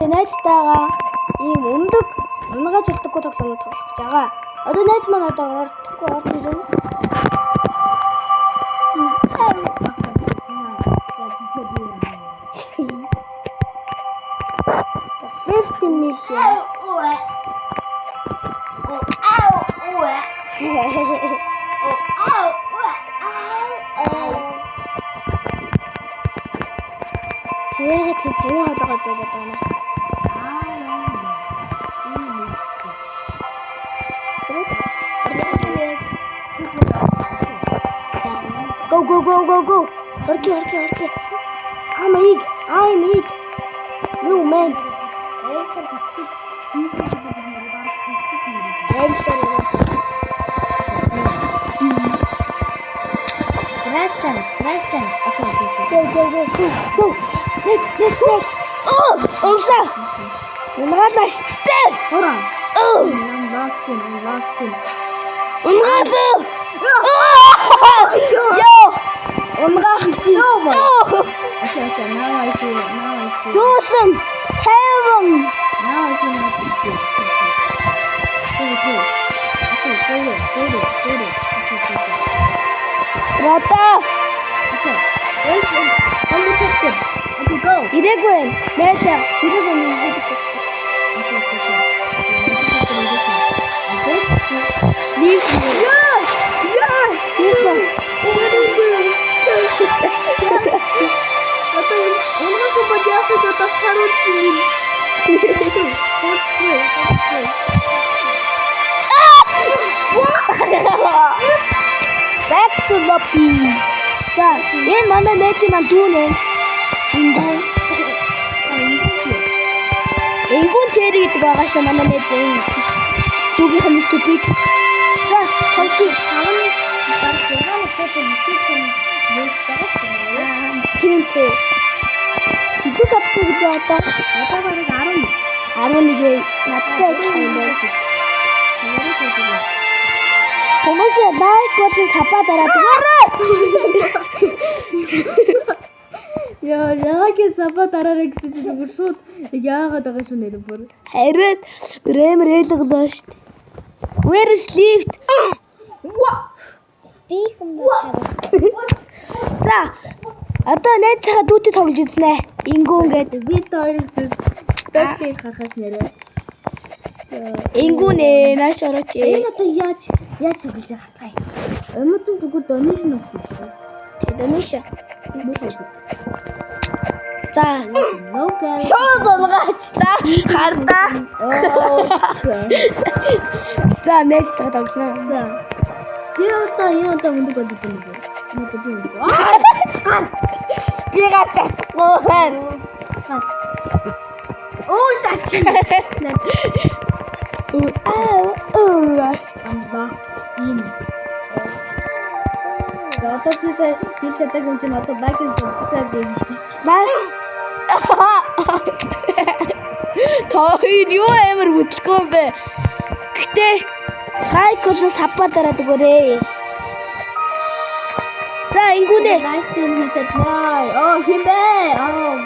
найзтайгаа ийм өндөг унагааж болдоггүй тоглоом тоглох гэж байгаа. Одоо найз маань одоо ордохгүй орж ирэн. 50 million. Чигээ тийм сони хоолойгоод байдаг байна. Go. Орки. I'm Ig. You man. Preston. Go. Let's go. Oh, Ulsa. Unagalaa штэ. Хураа. I'm locked in. Unagalaa. Yo. Unagalaa. Okay, now I see. Дуусан. Таван. Now I see how to do it. Okay, go. Рата. Okay. Wait. Only 50. Okay, go. Ирээгүй. Найзаа. Ирээгүй. Leave. Yeah. Yes. Он попадет это хороший. Back to lobby. За, энэ манай найз маань дүүнэ. Энгүүн чэри гэдэг байгаа шээ манай найз энэ. Дүүгийнх нь тупик. За, хонхи. Тэмпэ. Бид авдаг гэж одоо бараг 11 надтай адилхан байна. Хүмүүс лайк болон сабаа дараад өгөөрэй. Яагаад сабаа дараарай гэсэн чинь зүгээр шууд яагаад байгаа шүү нэр бүр. Харин рэмэр ээлглоо шүү дээ. Where is lift? Би За, одоо найзынхаа дүүтэй тоглож үзнэ. Ингүүн гэдэг. Би та хоёрын спектийг харахаас нэрээ. Ингүүнээ нааш орооч. Энэ одоо яаж тоглож хатгай. Өмнөд зүгээр донешн өгсөн шүү дээ. Тэ донеш. За, Логан. шууд унгаачлаа. Хардаа. За, найзтайгаа тоглоно. За. Я одоо мундаг болдог юм байна. Би гацахгүй байна. Оо шачин. Амбаа. Ин. Одоо тийм чатаг юм чинь одоо back and subscribe гэж. Тоо юу амар бүтлгүй юм бэ? Гэтэ лайк болон сабаа дараад өгөөрэй. За, ингүүнээ Live stream хийж чаднаа. Химбэ.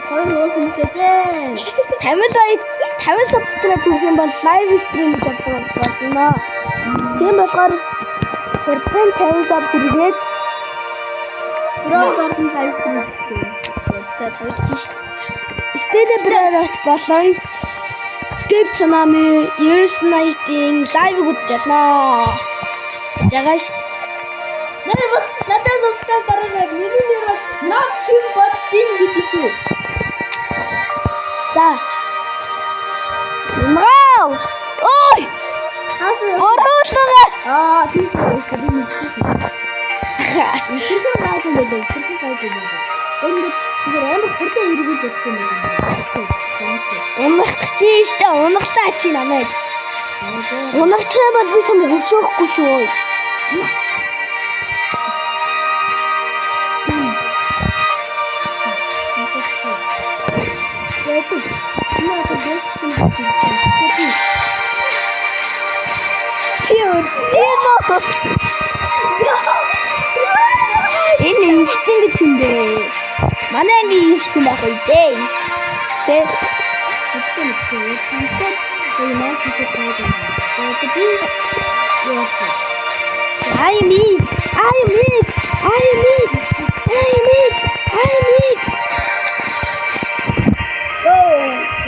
Хоёр хийчихээ. 50 subscribe хийх юм бол live stream хийж болно. Тийм болохоор хурдан 50 sub хүргээд Гарын live stream тавьчих шүү дээ. Stella Brerot болон Escape Tsunami US Night-ийн live үзэж байна. Жагаа шүү. Нэр бас надад subscribe дараарай. Миний нэр бас Maxim Bot Team гэдэг шүү. За. Вау! Ой! Оруулаа. Тийм шүү. Би мэдчихсэн. Тэр нааш юм байна. Энэ тэр амар хурдан эргүүлж өгсөн юм байна. Унах чи штэ унаглаа чи намайг. Унагч юм бол би сум өвшөөхгүй шүү. Энэ ихчин гэж юм бэ? Манай ангийн ихчин байх үү дээ. Тэ Мэдгүй мэдгүй. Тантай энэ маань хийх гээд байна. Тэгээд яах вэ? I mean.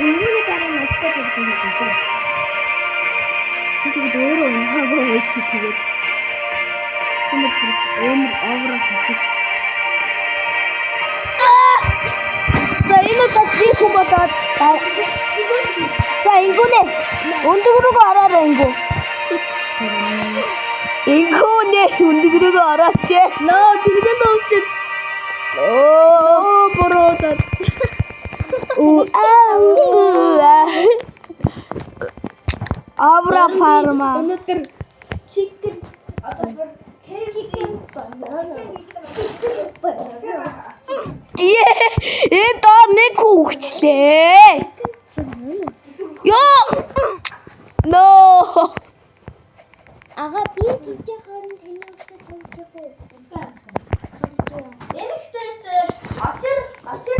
Энийг дараа нь оцтой гэдэг юм байна. Тэгээд өөрөө унахаагаа ууч тэгээд. Өмнө аврах гэсэн. За энэ тасбих хүн болоод за ингүнэ өндөг рүүгээ ороорой ингүү. Ингүнэ өндөг рүүгээ орооч. Ноо тэгнэ дуусчих. Бороод. Авра фарма. Өнөөдөр чикен одоо KFC Энэ доор нэг хүүхчлээ. Ёо. No. ага би тийчхэн таны өстө томчоо. Энэхтэй штэ очир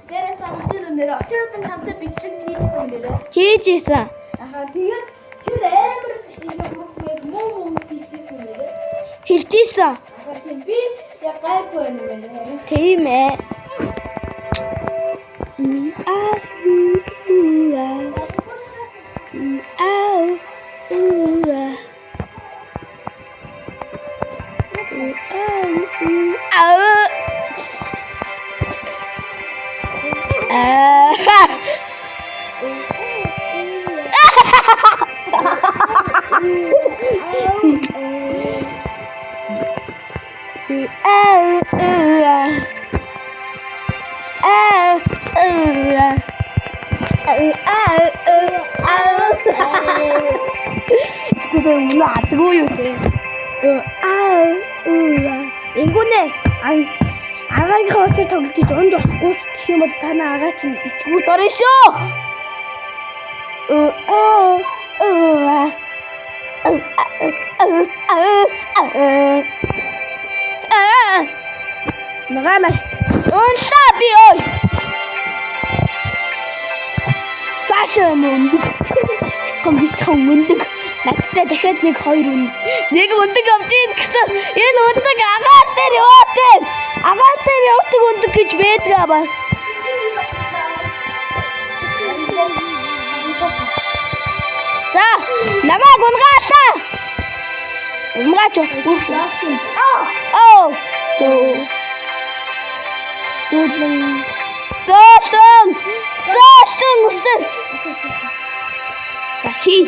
дээрээс очир нэр очируудын хамтаа бичлэг хийчихсэн нэрээ. Хийж ийсэн. Аха тэгээд тэр амар ингэ муу хийчихсэн нэрээ. Хэлж ийсэн. Аха тийм би яг гайгүй байна нэрээ. Тийм ээ. Что-то надгую ты. Ингүнэ агагийн хавцаар тоглож онж болохгүй гэх юм бол танаа агаа чинь ичгүүр дорё шүү. Нагаалаа шүү. Унтаа би ой. Цаашаа мөндөг. Чичгэн бичхэн мөндөг. Надтай дахиад нэг хоёр өндөг авч ийн гэсэн. Энэ өндөг агаар дээр яваатай. Агаар дээр явдаг өндөг гэж байдгаа бас. За, намайг унгаалаа. Унгаач бас бүр. Зөөлөн үсэр. За хий.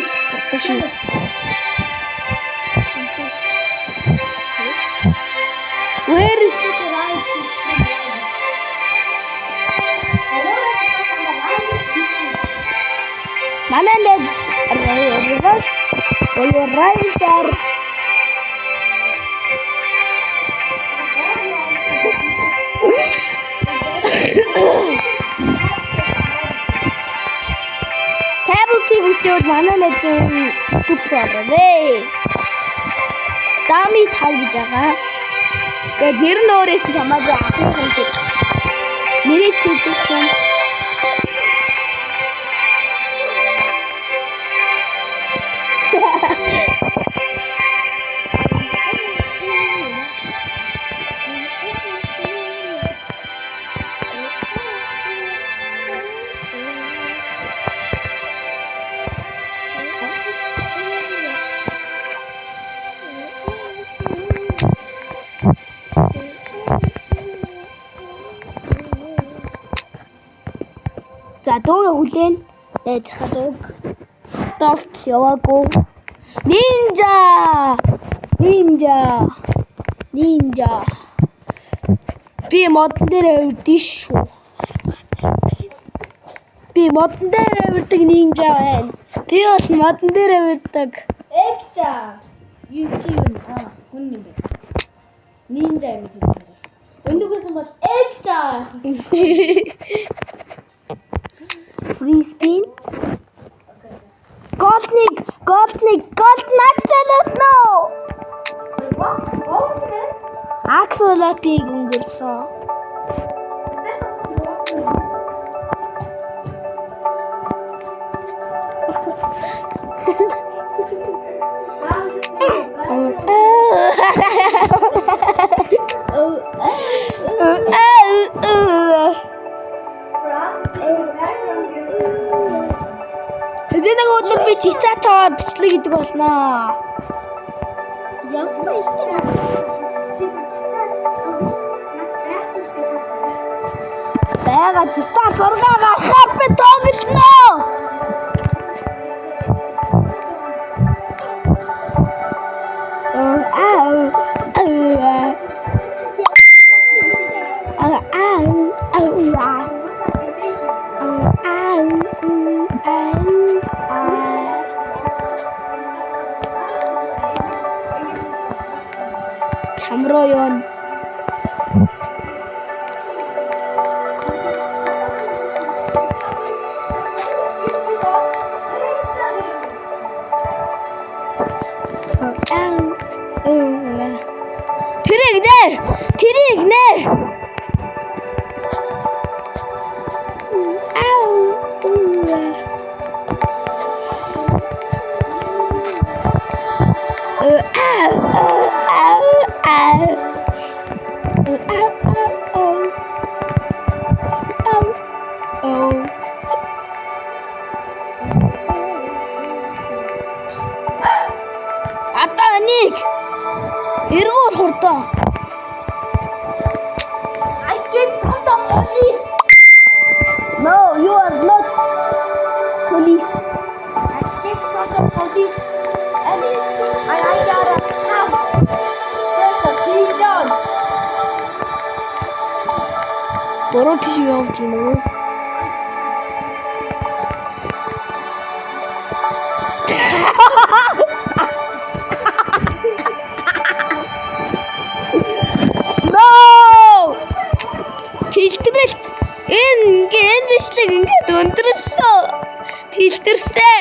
Where is Mana legs reverse or your rhymes are Tablet үзтээд манай нэг YouTube програм. Дами тав гэж байгаа. Тэгээд нэр нь өөрөөс нь чамаагүй авах юм шиг. Нэрийг хэлсэн. За дууг хүлээн. Яаж хадаг. Толт яваагүй. Ninja. Би модон дээр авирдээ шүү. Би модон дээр авирдаг ninja байна. Би бол модон дээр авирдаг. Экча. Юу чи юу хүн юм бэ? Ninja юм хэлээ. Өндөгөөс бол экча. Free spin. Gold Axolotl. Axolotl өнгөрсөн. Хэзээ нэг өдөр би чицаатаар бичлэг гэдэг болноо. Явна шүү дээ. Чи Бага чицаа 6 гарахаар би тоглоно. Чамроо ёо. Тэрийг нэ. Ата нэг эргүүр хурдаа. I escaped from the police. No, you are not police. I escaped from the police. And I got a house. There's a pigeon. Бороо тийш явж гинэ үү? No! Тилтрэлт. Энэ бичлэг ингээд өндөрлөө. Тилтэрсэ.